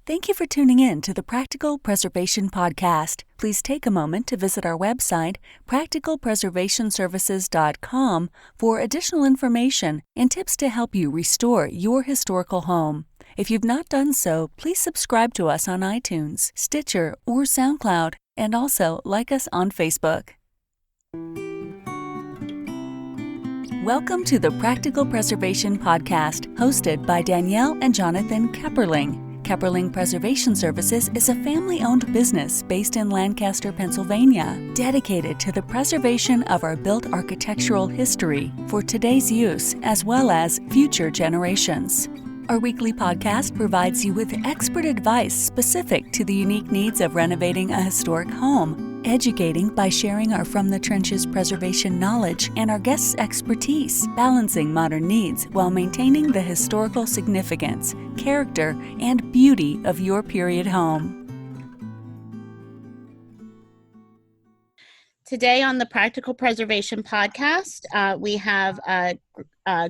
Thank you for tuning in to the Practical Preservation Podcast. Please take a moment to visit our website, practicalpreservationservices.com, for additional information and tips to help you restore your historical home. If you've not done so, please subscribe to us on iTunes, Stitcher, or SoundCloud, and also like us on Facebook. Welcome to the Practical Preservation Podcast, hosted by Danielle and Jonathan Kepperling. Kepperling Preservation Services is a family-owned business based in Lancaster, Pennsylvania, dedicated to the preservation of our built architectural history for today's use as well as future generations. Our weekly podcast provides you with expert advice specific to the unique needs of renovating a historic home, educating by sharing our From the Trenches preservation knowledge and our guests' expertise, balancing modern needs while maintaining the historical significance, character, and beauty of your period home. Today on the Practical Preservation Podcast, we have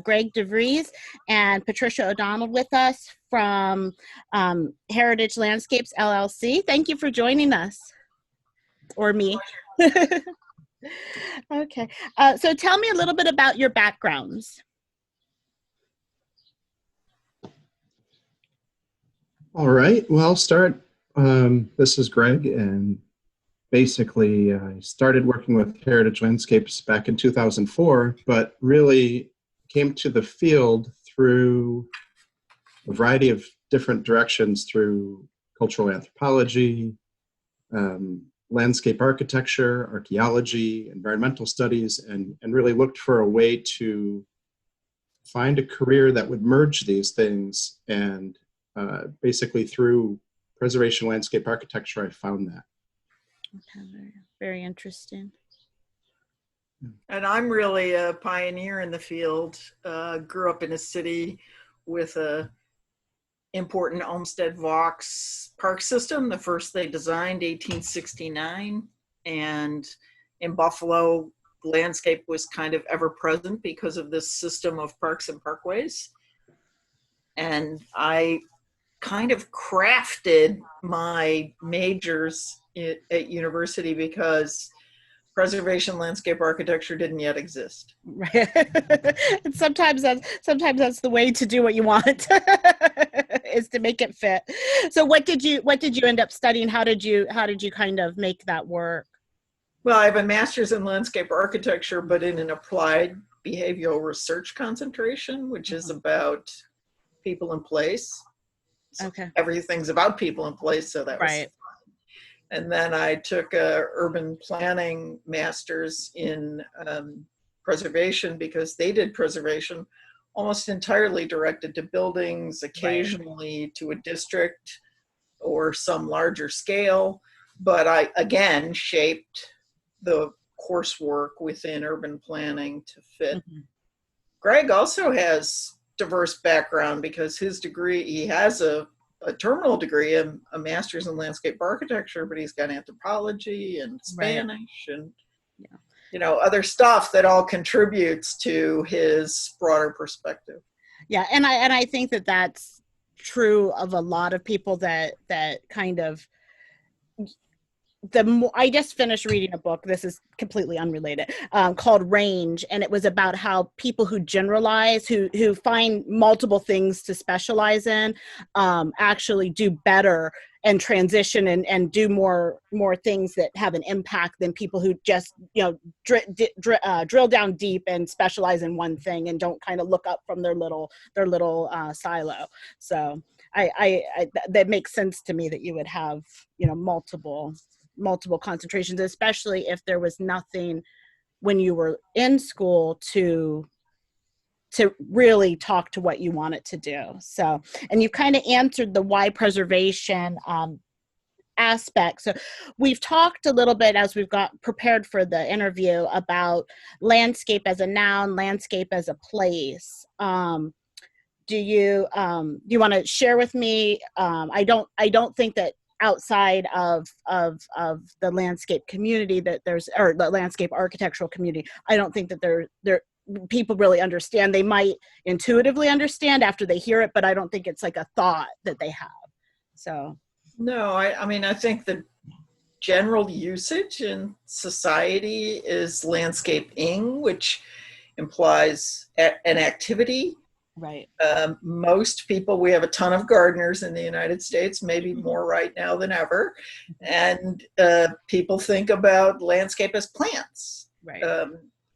Greg De Vries and Patricia O'Donnell with us from Heritage Landscapes, LLC. Thank you for joining us, or me. Okay, so tell me a little bit about your backgrounds. All right, well, I'll start. This is Greg, and basically, I started working with Heritage Landscapes back in 2004, but really came to the field through a variety of different directions, through cultural anthropology, landscape architecture, archaeology, environmental studies, and really looked for a way to find a career that would merge these things. And basically through preservation landscape architecture, I found that. Okay, very interesting. And I'm really a pioneer in the field. Grew up in a city with a important Olmsted Vaux park system, the first they designed, 1869. And in Buffalo, landscape was kind of ever present because of this system of parks and parkways. And I kind of crafted my majors at university because preservation landscape architecture didn't yet exist. Right. And sometimes that's the way to do what you want is to make it fit. So what did you end up studying? How did you kind of make that work? Well, I have a master's in landscape architecture, but in an applied behavioral research concentration, which is about people in place. So okay. Everything's about people in place, so that was right. fun. And then I took a urban planning master's in preservation because they did preservation almost entirely directed to buildings, occasionally right. to a district or some larger scale. But I, again, shaped the coursework within urban planning to fit. Mm-hmm. Greg also has diverse background because his degree, he has a terminal degree, a master's in landscape architecture, but he's got anthropology and Spanish right. and other stuff that all contributes to his broader perspective. Yeah, and I think that that's true of a lot of people that kind of. I just finished reading a book, this is completely unrelated, called Range, and it was about how people who generalize, who find multiple things to specialize in, actually do better and transition and do more things that have an impact than people who just drill down deep and specialize in one thing and don't kind of look up from their little silo. So I that makes sense to me that you would have multiple concentrations, especially if there was nothing when you were in school to really talk to what you wanted to do. So, and you kind of answered the why preservation aspect. So we've talked a little bit as we've got prepared for the interview about landscape as a noun, landscape as a place. Do you want to share with me? I don't think that outside of the landscape community that there's, or the landscape architectural community, I don't think that there people really understand. They might intuitively understand after they hear it, but I don't think it's like a thought that they have. So, No, I mean, I think the general usage in society is landscaping, which implies an activity. right. Most people, we have a ton of gardeners in the United States, maybe more right now than ever. And people think about landscape as plants. Right.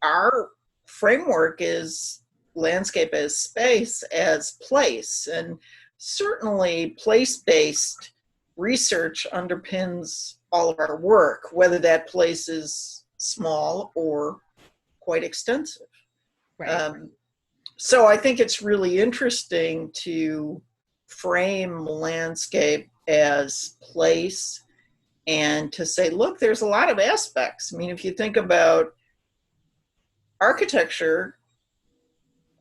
Our framework is landscape as space, as place. And certainly place-based research underpins all of our work, whether that place is small or quite extensive. Right. So I think it's really interesting to frame landscape as place and to say, look, there's a lot of aspects. I mean, if you think about architecture,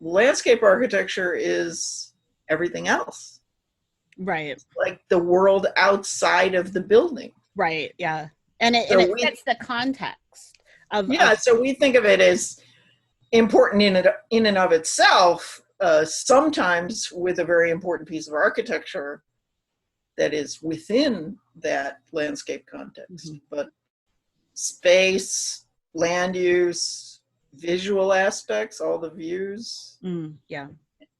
landscape architecture is everything else. Right. Like the world outside of the building. Right. Yeah. And it sets the context of. Yeah. So we think of it as important in and of itself, sometimes with a very important piece of architecture that is within that landscape context. But space, land use, visual aspects, all the views, Yeah.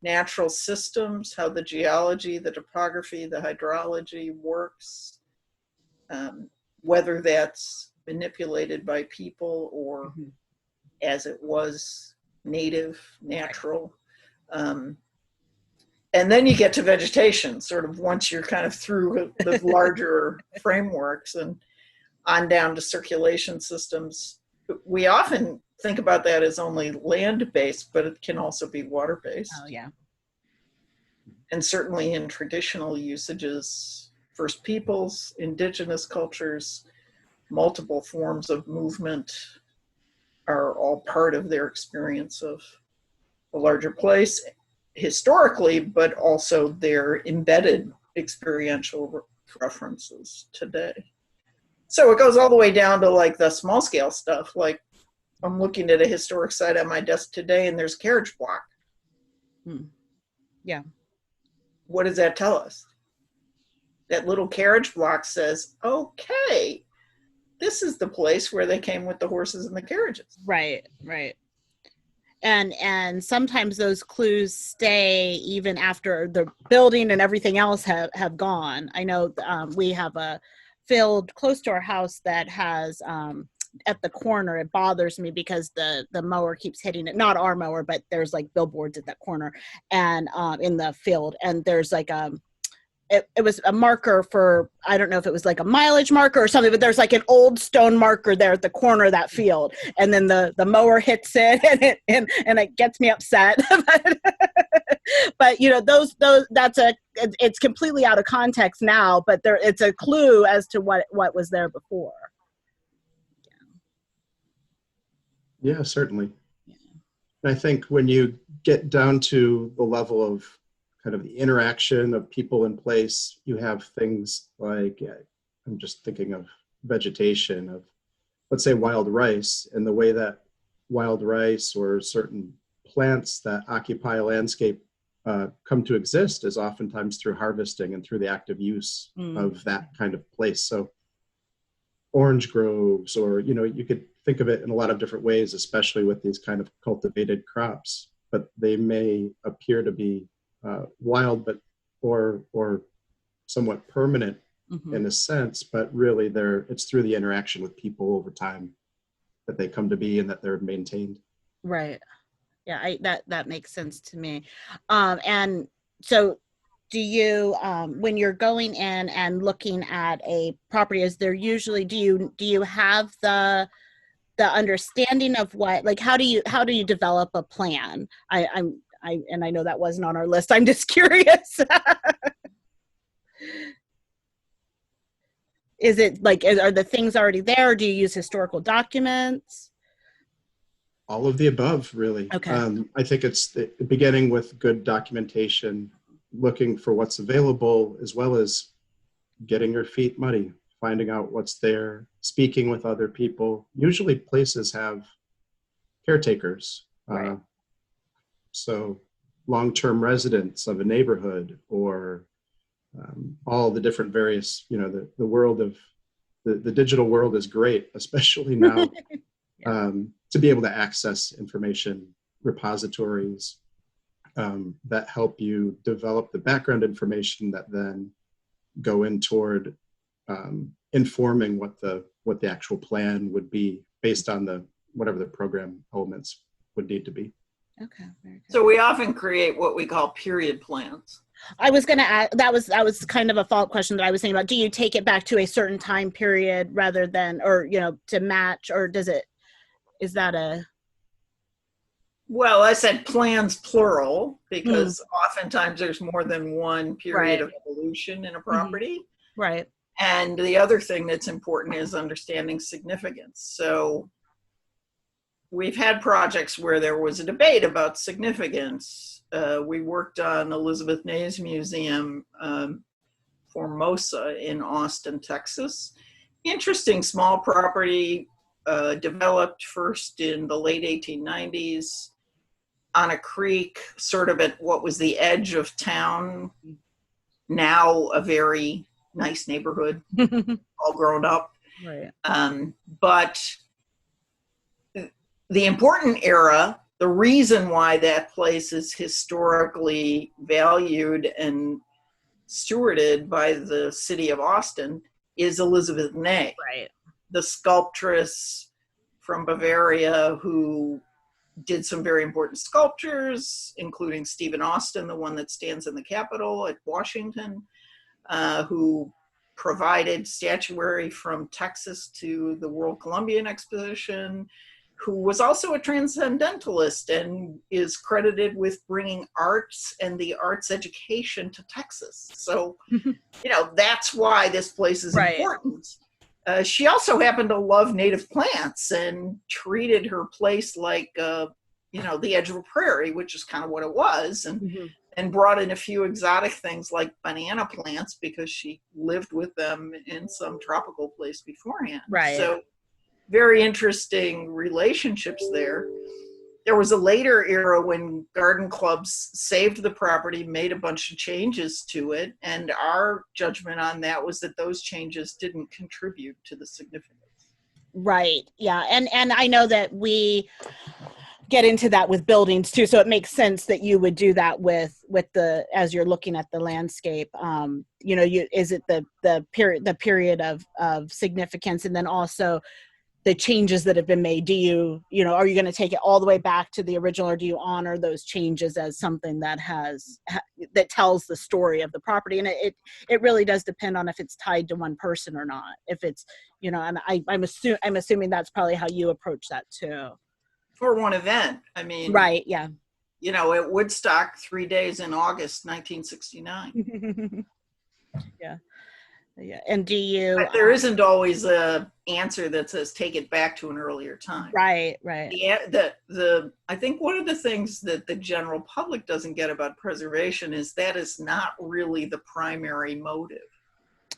natural systems, how the geology, the topography, the hydrology works, whether that's manipulated by people or as it was native, natural. And then you get to vegetation, sort of once you're kind of through the larger frameworks and on down to circulation systems. We often think about that as only land-based, but it can also be water-based. Oh, yeah. And certainly in traditional usages, First Peoples, indigenous cultures, multiple forms of movement are all part of their experience of a larger place historically, but also their embedded experiential references today. So it goes all the way down to like the small scale stuff. Like I'm looking at a historic site on my desk today and there's a carriage block. Yeah. What does that tell us? That little carriage block says, okay, this is the place where they came with the horses and the carriages. Right, right. And sometimes those clues stay even after the building and everything else have gone. I know we have a field close to our house that has at the corner, it bothers me because the mower keeps hitting it. Not our mower, but there's like billboards at that corner and in the field, and there's like it was a marker for, I don't know if it was like a mileage marker or something, but there's like an old stone marker there at the corner of that field. And then the mower hits it and it gets me upset. But you know, those it's completely out of context now, but it's a clue as to what was there before. Yeah, certainly. Yeah. I think when you get down to the level of kind of the interaction of people in place, you have things like, I'm just thinking of vegetation of, let's say, wild rice, and the way that wild rice or certain plants that occupy a landscape come to exist is oftentimes through harvesting and through the active use of that kind of place. So orange groves, or, you know, you could think of it in a lot of different ways, especially with these kind of cultivated crops, but they may appear to be wild, but or somewhat permanent in a sense, but really it's through the interaction with people over time that they come to be and that they're maintained. Right. Yeah, that makes sense to me. And so do you when you're going in and looking at a property, is there usually do you have the understanding of what, like, how do you develop a plan? And I know that wasn't on our list. I'm just curious. Is it like, are the things already there? Or do you use historical documents? All of the above, really. Okay. I think it's the beginning with good documentation, looking for what's available, as well as getting your feet muddy, finding out what's there, speaking with other people. Usually places have caretakers. Right. So long-term residents of a neighborhood, or all the different various, the world of the digital world is great, especially now, to be able to access information repositories that help you develop the background information that then go in toward informing what the actual plan would be based on whatever the program elements would need to be. Okay, very good. So we often create what we call period plans. I was going to add, that was kind of a follow-up question that I was thinking about. Do you take it back to a certain time period rather than, or, to match, or is that a... Well, I said plans plural because oftentimes there's more than one period of evolution in a property. Right. And the other thing that's important is understanding significance. So we've had projects where there was a debate about significance. We worked on Elizabeth Ney's Museum, Formosa in Austin, Texas. Interesting small property, developed first in the late 1890s on a creek, sort of at what was the edge of town, now a very nice neighborhood, all grown up. Right. But the important era, the reason why that place is historically valued and stewarded by the city of Austin is Elizabeth Ney, Right. the sculptress from Bavaria who did some very important sculptures, including Stephen Austin, the one that stands in the Capitol at Washington, who provided statuary from Texas to the World Columbian Exposition, who was also a transcendentalist and is credited with bringing arts and the arts education to Texas. So, that's why this place is important. She also happened to love native plants and treated her place like, the edge of a prairie, which is kind of what it was, and brought in a few exotic things like banana plants because she lived with them in some tropical place beforehand. Right. So very interesting relationships there. There was a later era when garden clubs saved the property, made a bunch of changes to it, and our judgment on that was that those changes didn't contribute to the significance. Right. Yeah. And I know that we get into that with buildings too, so it makes sense that you would do that with as you're looking at the landscape. Is it the period of significance, and then also the changes that have been made? Do are you going to take it all the way back to the original, or do you honor those changes as something that that tells the story of the property? And it really does depend on if it's tied to one person or not. If it's, and I'm assuming that's probably how you approach that too. For one event. I mean, right. Yeah. At Woodstock, 3 days in August, 1969. Yeah. Yeah. And do you? But there isn't always a answer that says take it back to an earlier time. Right. Right. I think one of the things that the general public doesn't get about preservation is that is not really the primary motive.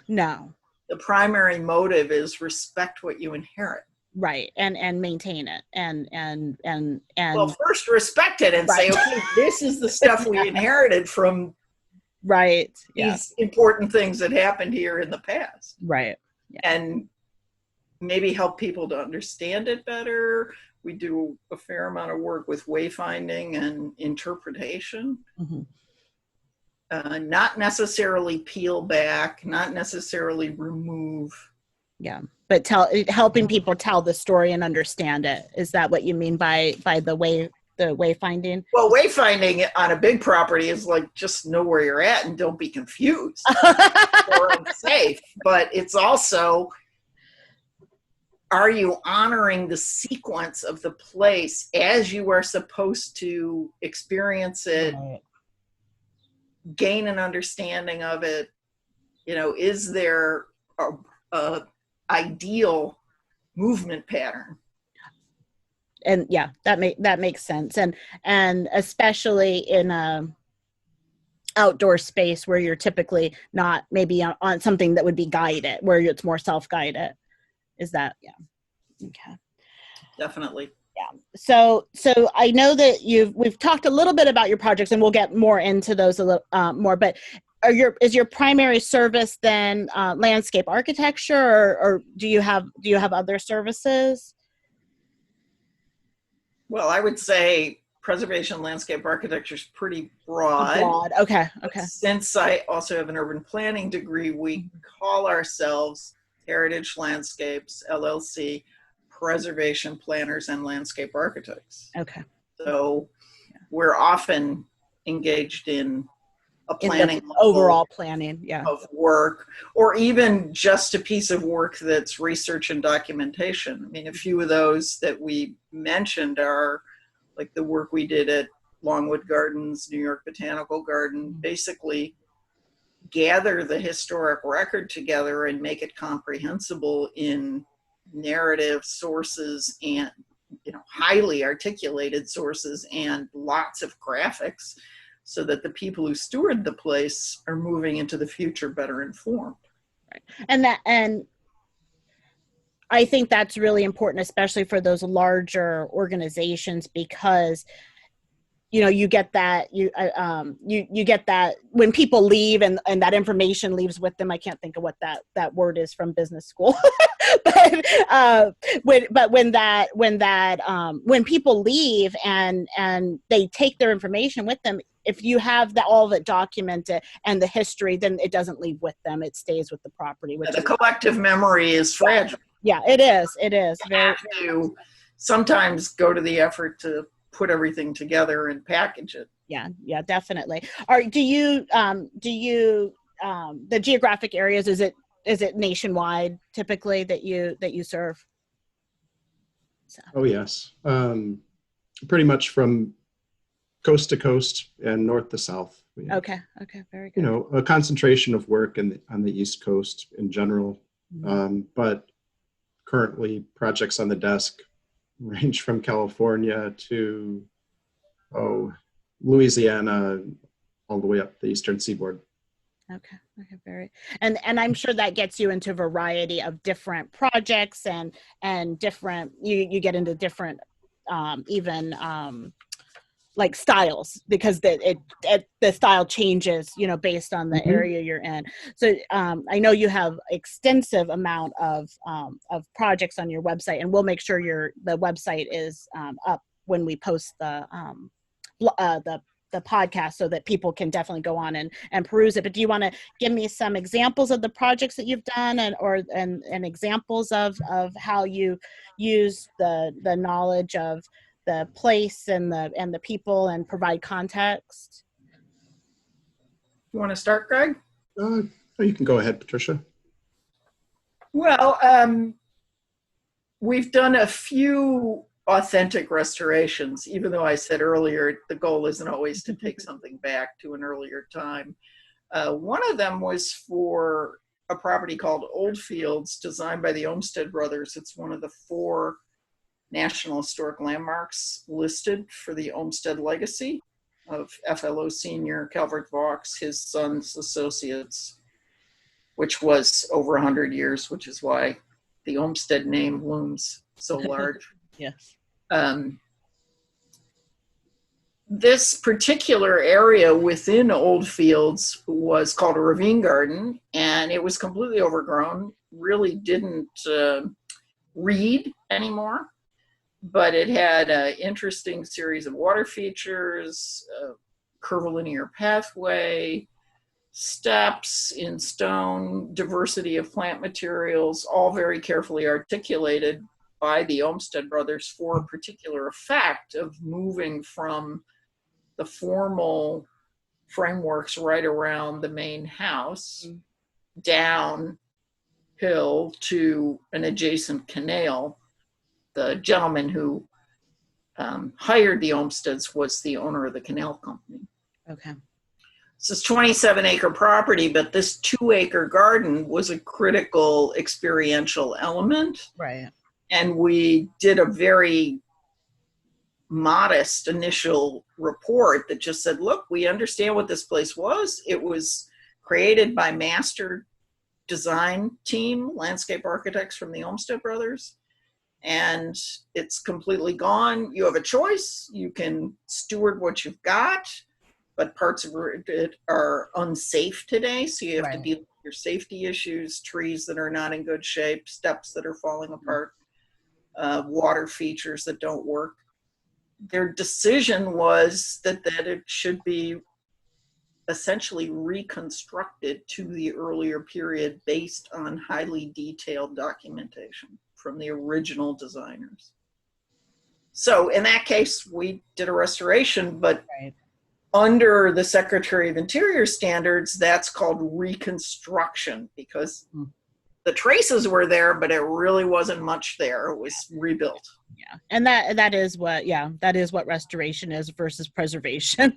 No. The primary motive is respect what you inherit. Right. And maintain it. And well, first respect it and say, okay, this is the stuff we inherited from these important things that happened here in the past. Right. Yeah. And maybe help people to understand it better. We do a fair amount of work with wayfinding and interpretation. Not necessarily peel back, not necessarily remove. Yeah, but helping people tell the story and understand it. Is that what you mean by the wayfinding? Well, wayfinding on a big property is like just know where you're at and don't be confused or unsafe. But it's also, are you honoring the sequence of the place as you are supposed to experience it, gain an understanding of it? Is there a ideal movement pattern? And yeah, that makes sense. And especially in a outdoor space where you're typically not maybe on something that would be guided, where it's more self-guided. Is that, okay. Definitely. Yeah. So I know that we've talked a little bit about your projects, and we'll get more into those a little more, but is your primary service then landscape architecture, or do you have other services? Well, I would say preservation landscape architecture is pretty broad. Okay. Since I also have an urban planning degree, we call ourselves Heritage Landscapes LLC, preservation planners and landscape architects. Okay. So we're often engaged in a planning overall planning, of work, or even just a piece of work that's research and documentation. I mean, a few of those that we mentioned are like the work we did at Longwood Gardens, New York Botanical Garden, basically gather the historic record together and make it comprehensible in narrative sources and, highly articulated sources and lots of graphics, so that the people who steward the place are moving into the future better informed. Right. And I think that's really important, especially for those larger organizations, because you get that you get that when people leave and that information leaves with them. I can't think of what that word is from business school, but when people leave and they take their information with them, if you have all of it documented and the history, then it doesn't leave with them. It stays with the property. The collective memory is fragile. Yeah, it is. You have to sometimes go to the effort to put everything together and package it. Yeah, definitely. Do you the geographic areas, is it nationwide typically that you serve? So. Oh yes, pretty much from coast to coast and north to south. Okay, very good. A concentration of work on the East Coast in general, but currently projects on the desk range from California to Louisiana, all the way up the eastern seaboard. Okay, very. And I'm sure that gets you into a variety of different projects and different. You get into different even like styles, because the style changes, based on the area you're in. So I know you have extensive amount of projects on your website, and we'll make sure the website is up when we post the podcast, so that people can definitely go on and peruse it. But do you want to give me some examples of the projects that you've done and examples of how you use the knowledge of the place and the people and provide context? You want to start, Greg? You can go ahead, Patricia. Well, we've done a few authentic restorations, even though I said earlier the goal isn't always to take something back to an earlier time. One of them was for a property called Oldfields, designed by the Olmsted brothers. It's one of the 4 National Historic Landmarks listed for the Olmsted legacy of FLO Sr., Calvert Vaux, his sons, associates, which was over 100 years, which is why the Olmsted name looms so large. Yes. This particular area within Oldfields was called a ravine garden, and it was completely overgrown, really didn't read anymore. But it had an interesting series of water features, curvilinear pathway, steps in stone, diversity of plant materials, all very carefully articulated by the Olmsted brothers for a particular effect of moving from the formal frameworks right around the main house downhill to an adjacent canal. The gentleman who hired the Olmsteds was the owner of the canal company. Okay. So it's 27-acre property, but this 2-acre garden was a critical experiential element. Right. And we did a very modest initial report that just said, look, we understand what this place was. It was created by master design team, landscape architects from the Olmsted brothers. And it's completely gone. You have a choice. You can steward what you've got, but parts of it are unsafe today. So you have to Right. deal with your safety issues, trees that are not in good shape, steps that are falling apart, water features that don't work. Their decision was that it should be essentially reconstructed to the earlier period based on highly detailed documentation from the original designers. So in that case, we did a restoration, but Right. under the Secretary of Interior standards, that's called reconstruction, because the traces were there, but it really wasn't much there. It was rebuilt. Yeah. And that is what restoration is versus preservation.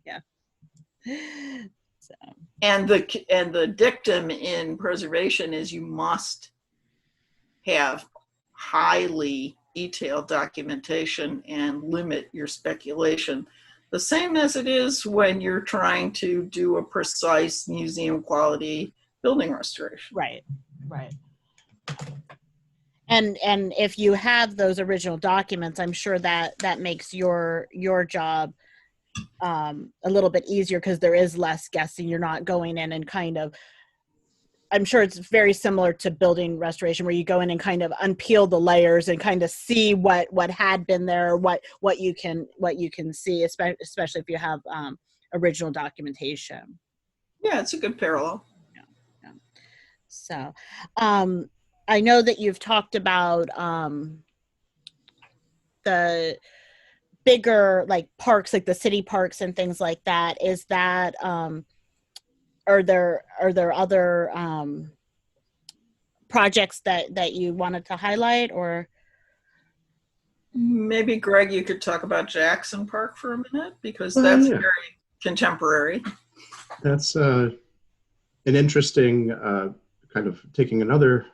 Yeah. So. And the dictum in preservation is you must have highly detailed documentation and limit your speculation. The same as it is when you're trying to do a precise museum quality building restoration. Right. And if you have those original documents, I'm sure that makes your job a little bit easier, because there is less guessing. You're not going in and kind of, I'm sure it's very similar to building restoration, where you go in and kind of unpeel the layers and kind of see what had been there, what you can see, especially if you have original documentation. Yeah, it's a good parallel. Yeah. So, I know that you've talked about the bigger like parks, like the city parks and things like that. Is that are there other projects that you wanted to highlight? Or maybe Greg, you could talk about Jackson Park for a minute, because that's very contemporary. That's an interesting kind of taking another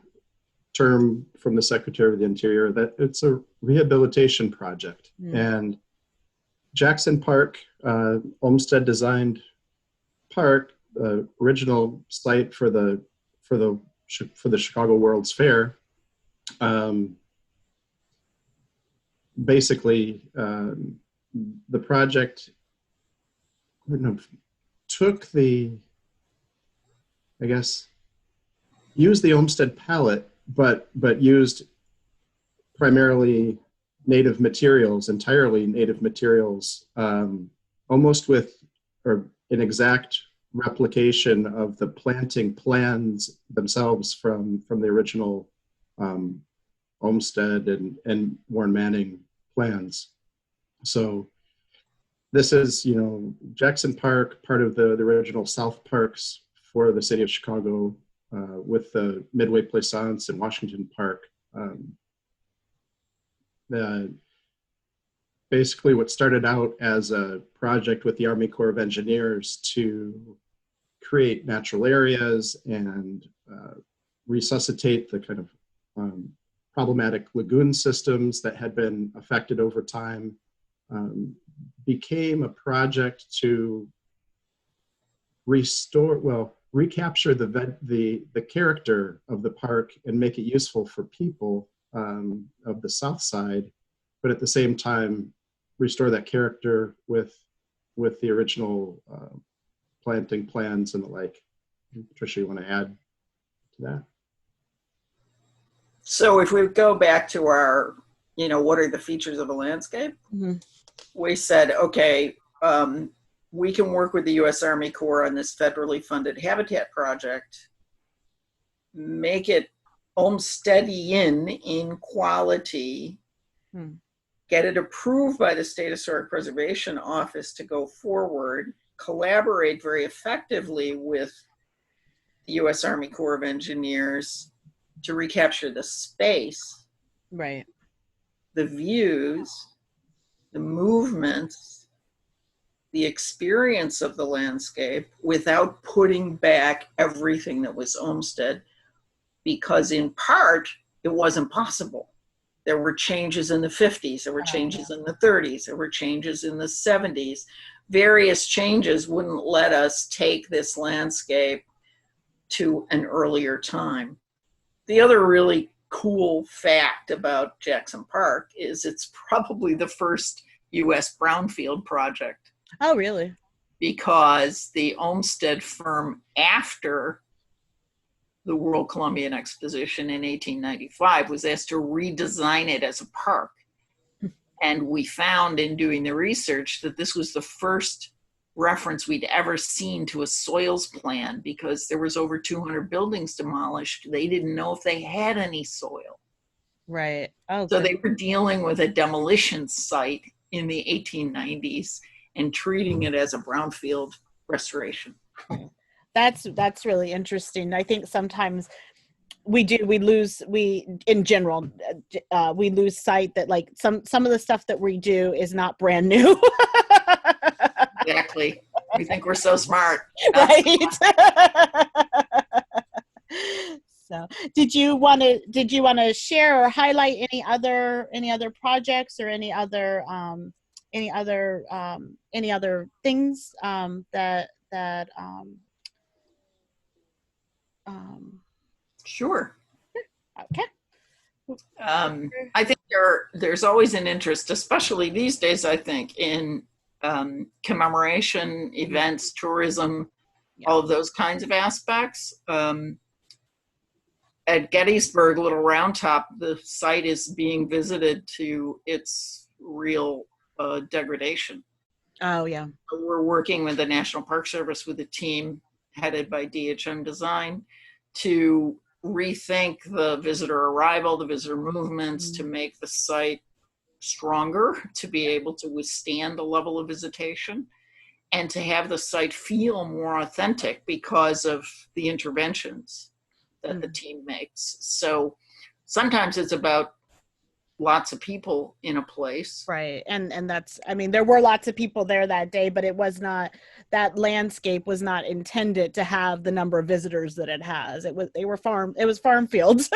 term from the Secretary of the Interior, that it's a rehabilitation project. And Jackson Park, Olmsted designed park, original site for the Chicago World's Fair. Basically, the project took used the Olmsted palette, but used primarily native materials, entirely native materials, almost with or an exact replication of the planting plans themselves from the original Olmsted and Warren Manning plans. So this is, Jackson Park, part of the original South Parks for the city of Chicago, with the Midway Plaisance and Washington Park. Basically what started out as a project with the Army Corps of Engineers to create natural areas and resuscitate the kind of problematic lagoon systems that had been affected over time, became a project to recapture the character of the park and make it useful for people of the South Side, but at the same time restore that character with the original planting plans and the like. Patricia, you want to add to that? So if we go back to our, what are the features of a landscape? Mm-hmm. We said, okay, we can work with the U.S. Army Corps on this federally funded habitat project, make it Olmstedian in quality, get it approved by the State Historic Preservation Office to go forward, collaborate very effectively with the U.S. Army Corps of Engineers to recapture the space, right, the views, the movements, the experience of the landscape without putting back everything that was Olmsted, because in part, it wasn't possible. There were changes in the 50s, there were changes in the 30s, there were changes in the 70s. Various changes wouldn't let us take this landscape to an earlier time. The other really cool fact about Jackson Park is it's probably the first U.S. brownfield project. Oh, really? because the Olmsted firm, after the World Columbian Exposition in 1895, was asked to redesign it as a park. And we found in doing the research that this was the first reference we'd ever seen to a soils plan, because there was over 200 buildings demolished. They didn't know if they had any soil. Right. Oh, So good. they were dealing with a demolition site in the 1890s and treating it as a brownfield restoration. That's really interesting. I think sometimes we lose sight that like some of the stuff that we do is not brand new. Exactly. We think we're so smart. Right. So did you want to share or highlight any other projects or any other things that Sure. okay. I think there's always an interest, especially these days, I think, in commemoration events, tourism, all of those kinds of aspects. At Gettysburg, Little Round Top, the site is being visited to its real degradation. Oh, yeah. We're working with the National Park Service with a team headed by DHM Design to rethink the visitor arrival, the visitor movements, to make the site stronger, to be able to withstand the level of visitation, and to have the site feel more authentic because of the interventions that the team makes. So sometimes it's about lots of people in a place. Right. And that's, I mean, there were lots of people there that day, but it was not, that landscape was not intended to have the number of visitors that it has. It was farm fields.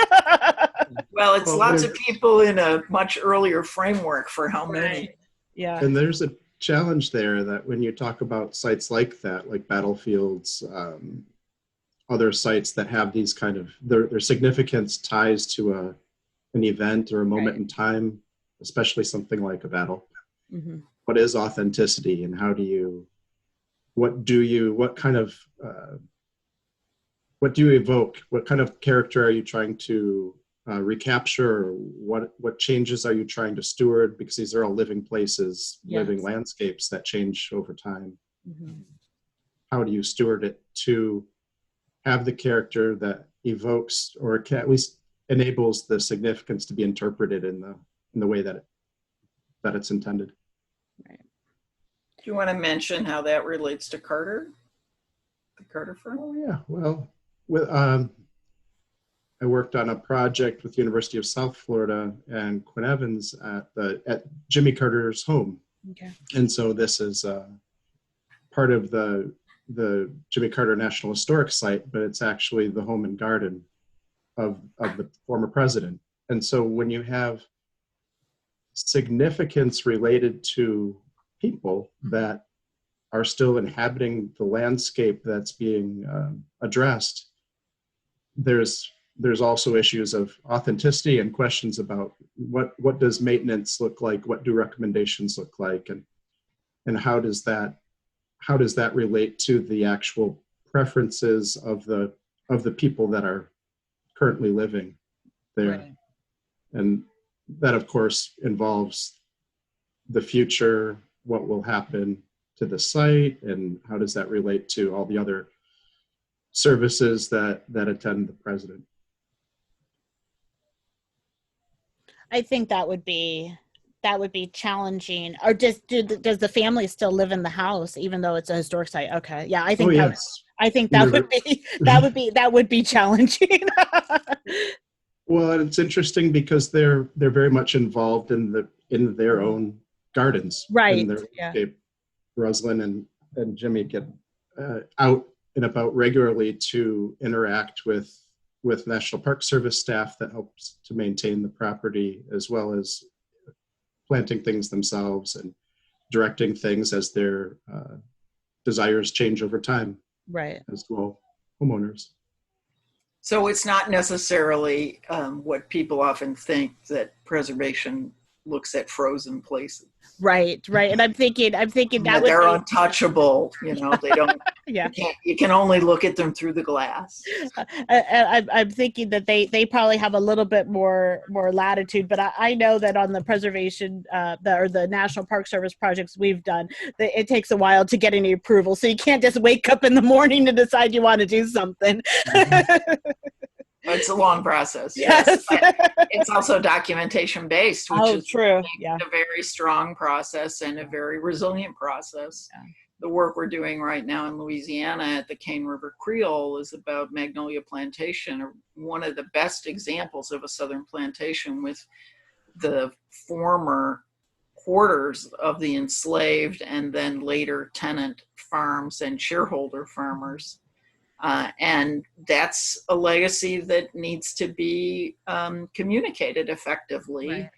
Well, it's lots of people in a much earlier framework for how many. Yeah. And there's a challenge there that when you talk about sites like that, like battlefields, other sites that have these kind of, their significance ties to an event or a moment in time, especially something like a battle. Mm-hmm. What is authenticity, and what do you evoke? What kind of character are you trying to recapture? What changes are you trying to steward? Because these are all living places, living landscapes that change over time. Mm-hmm. How do you steward it to have the character that evokes, or at least enables the significance to be interpreted in the way that it's intended? Right. Do you want to mention how that relates to Carter, the Carter firm? Oh yeah, well, I worked on a project with the University of South Florida and Quinn Evans at Jimmy Carter's home. Okay. And so this is part of the Jimmy Carter National Historic Site, but it's actually the home and garden of the former president. And so when you have significance related to people that are still inhabiting the landscape that's being addressed, there's also issues of authenticity and questions about what does maintenance look like, what do recommendations look like, and how does that relate to the actual preferences of the people that are currently living there. Right. And that of course involves the future, what will happen to the site, and how does that relate to all the other services that attend the president. I think that would be challenging. Or does the family still live in the house even though it's a historic site? Okay. Yeah, I think that would be challenging. Well, it's interesting because they're very much involved in their own gardens. Right. In their landscape. Rosalind and Jimmy get out and about regularly to interact with National Park Service staff that helps to maintain the property, as well as planting things themselves and directing things as their desires change over time. Right. As well, homeowners. So it's not necessarily what people often think, that preservation looks at frozen places. Right. And I'm thinking that would they're be, untouchable. They don't. yeah. You can only look at them through the glass. I'm thinking that they probably have a little bit more latitude, but I know that on the preservation the National Park Service projects we've done, it takes a while to get any approval. So you can't just wake up in the morning and decide you want to do something. It's a long process. Yes. It's also documentation based, which is true. a very strong process and a very resilient process. Yeah. The work we're doing right now in Louisiana at the Cane River Creole is about Magnolia Plantation, one of the best examples of a southern plantation with the former quarters of the enslaved and then later tenant farms and shareholder farmers. And that's a legacy that needs to be communicated effectively. Right.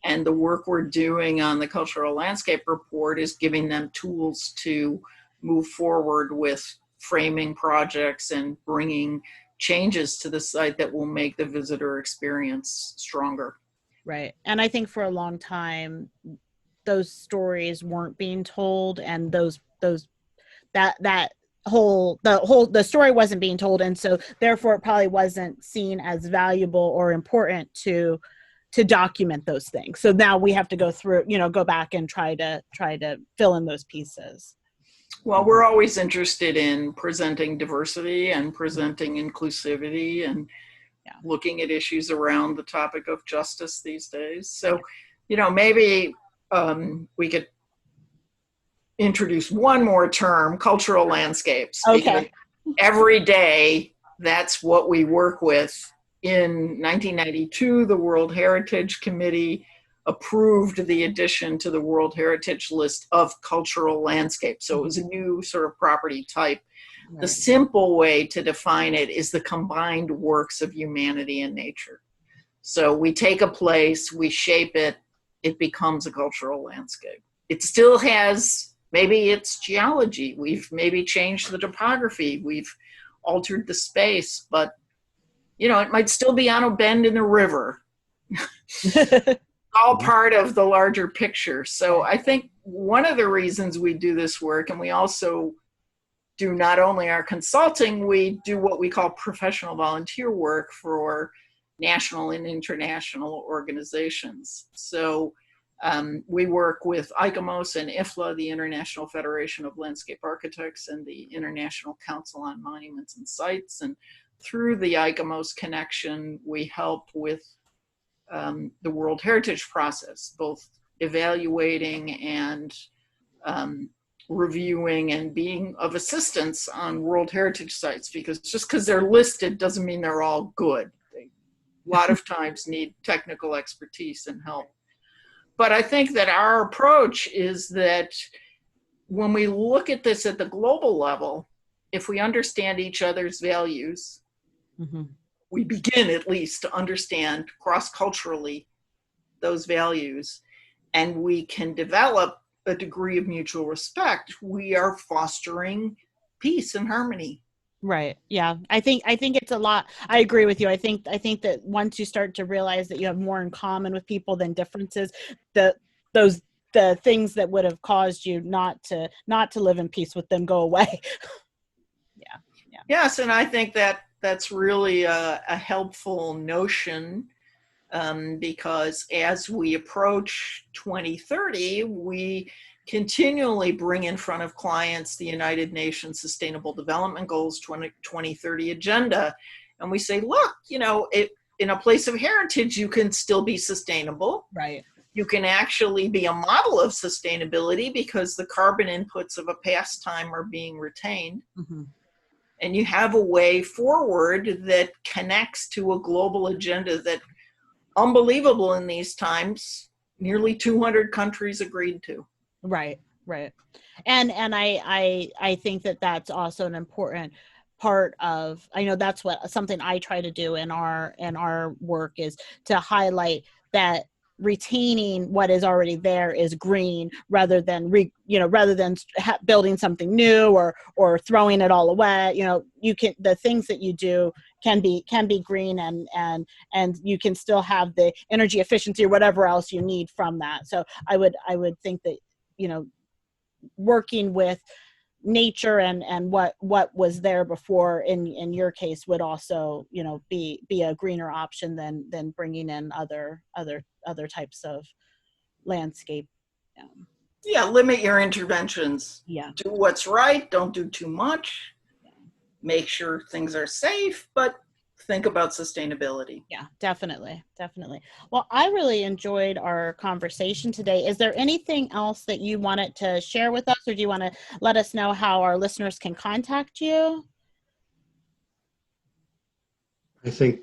And the work we're doing on the Cultural Landscape Report is giving them tools to move forward with framing projects and bringing changes to the site that will make the visitor experience stronger. Right. And I think for a long time, those stories weren't being told, and the story wasn't being told, and so therefore it probably wasn't seen as valuable or important to document those things. So now we have to go back and try to fill in those pieces. Well, we're always interested in presenting diversity and presenting inclusivity and looking at issues around the topic of justice these days. So, maybe we could introduce one more term, cultural landscapes. Okay. Every day, that's what we work with. In 1992, the World Heritage Committee approved the addition to the World Heritage List of cultural landscapes. So it was a new sort of property type. Right. The simple way to define it is the combined works of humanity and nature. So we take a place, we shape it, it becomes a cultural landscape. It still has, maybe it's geology, we've maybe changed the topography, we've altered the space, but it might still be on a bend in the river. All part of the larger picture. So I think one of the reasons we do this work, and we also do not only our consulting, we do what we call professional volunteer work for national and international organizations. So we work with ICOMOS and IFLA, the International Federation of Landscape Architects, and the International Council on Monuments and Sites. And through the ICOMOS connection, we help with the World Heritage process, both evaluating and reviewing and being of assistance on World Heritage sites, because just because they're listed doesn't mean they're all good. They, a lot of times, need technical expertise and help. But I think that our approach is that when we look at this at the global level, if we understand each other's values, we begin at least to understand cross-culturally those values, and we can develop a degree of mutual respect, we are fostering peace and harmony. Right. Yeah. I think it's a lot. I agree with you. I think that once you start to realize that you have more in common with people than differences, the things that would have caused you not to live in peace with them go away. Yeah. Yes, and I think that's really a helpful notion, because as we approach 2030, we continually bring in front of clients the United Nations Sustainable Development Goals 2030 agenda. And we say, look, in a place of heritage, you can still be sustainable. Right. You can actually be a model of sustainability because the carbon inputs of a past time are being retained. And you have a way forward that connects to a global agenda that, unbelievable in these times, nearly 200 countries agreed to. Right. And I think that that's also an important part of, I know that's something I try to do in our work, is to highlight that retaining what is already there is green, rather than building something new or throwing it all away. The things that you do can be green, and you can still have the energy efficiency or whatever else you need from that. So I would think that, working with nature and what was there before in your case would also, be a greener option than bringing in other types of landscape. Yeah, limit your interventions. Yeah. Do what's right. Don't do too much. Make sure things are safe, but think about sustainability. Yeah, definitely. Well, I really enjoyed our conversation today. Is there anything else that you wanted to share with us, or do you want to let us know how our listeners can contact you? I think,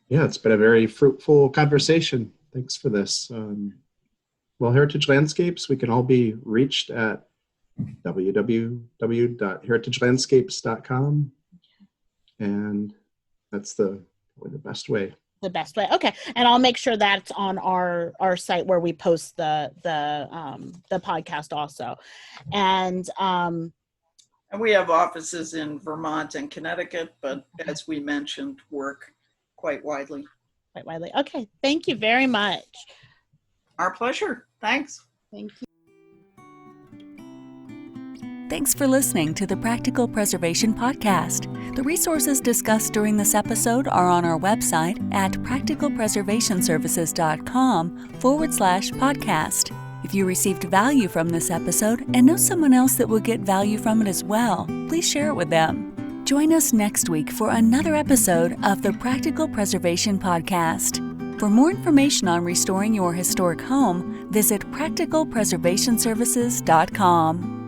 it's been a very fruitful conversation. Thanks for this. Well, Heritage Landscapes, we can all be reached at www.heritagelandscapes.com. And that's probably the best way. The best way. Okay. And I'll make sure that's on our site where we post the podcast also. And we have offices in Vermont and Connecticut, but as we mentioned, work quite widely. Okay. Thank you very much. Our pleasure. Thanks. Thank you. Thanks for listening to the Practical Preservation Podcast. The resources discussed during this episode are on our website at practicalpreservationservices.com/podcast. If you received value from this episode and know someone else that will get value from it as well, please share it with them. Join us next week for another episode of the Practical Preservation Podcast. For more information on restoring your historic home, visit practicalpreservationservices.com.